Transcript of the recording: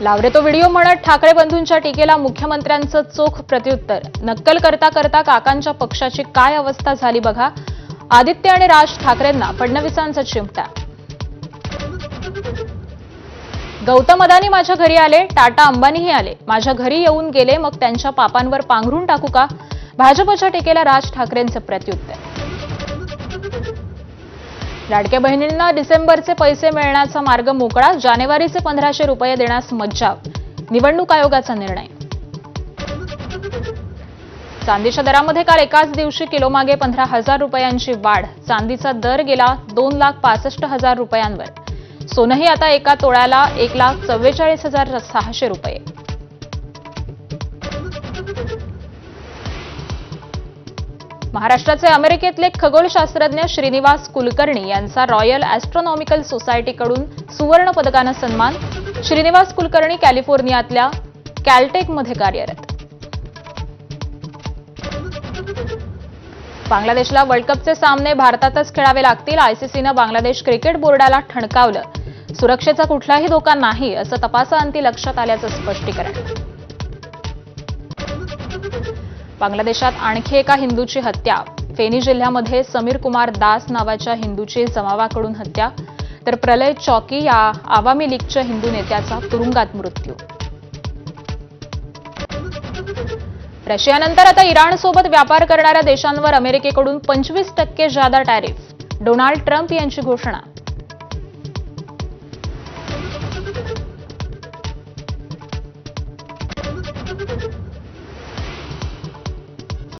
लावरे तो व्हिडिओ म्हणत ठाकरे बंधूंच्या टीकेला मुख्यमंत्र्यांचं चोख प्रत्युत्तर। नक्कल करता करता काकांच्या पक्षाची काय अवस्था झाली बघा। आदित्य आणि राज ठाकरेंना फडणवीसांचा चिमटा। गौतम अदानी माझ्या घरी आले, टाटा अंबानीही आले, माझ्या घरी येऊन गेले, मग त्यांच्या पापांवर पांघरून टाकू का? भाजपच्या टीकेला राज ठाकरेंचं प्रत्युत्तर। लाडक्या बहिणींना डिसेंबरचे पैसे मिळण्याचा मार्ग मोकळा, जानेवारीचे 1500 रुपये देण्यास मज्जाव, निवडणूक आयोगाचा निर्णय। चांदीच्या दरामध्ये काल एकाच दिवशी किलोमागे 15,000 रुपयांची वाढ, चांदीचा दर गेला 2,65,000 रुपयांवर। सोनंही आता एका तोळ्याला 1,44,600 रुपये। महाराष्ट्राचे अमेरिकेतले खगोलशास्त्रज्ञ श्रीनिवास कुलकर्णी यांचा रॉयल ॲस्ट्रॉनॉमिकल सोसायटीकडून सुवर्ण पदकानं सन्मान। श्रीनिवास कुलकर्णी कॅलिफोर्नियातल्या कॅलटेकमध्ये कार्यरत। बांगलादेशला वर्ल्ड कपचे सामने भारतातच खेळावे लागतील, आयसीसीनं बांगलादेश क्रिकेट बोर्डाला ठणकावलं। सुरक्षेचा कुठलाही धोका नाही असं तपासाअंती लक्षात आल्याचं स्पष्टीकरण। बांगलादेशात आणखी एका हिंदूची हत्या, फेनी जिल्ह्यामध्ये समीर कुमार दास नावाच्या हिंदूची जमावाकडून हत्या, तर प्रलय चौकी या आवामी लीगच्या हिंदू नेत्याचा तुरुंगात मृत्यू। रशियानंतर आता इराणसोबत व्यापार करणाऱ्या देशांवर अमेरिकेकडून 25% जादा टॅरिफ, डोनाल्ड ट्रम्प यांची घोषणा।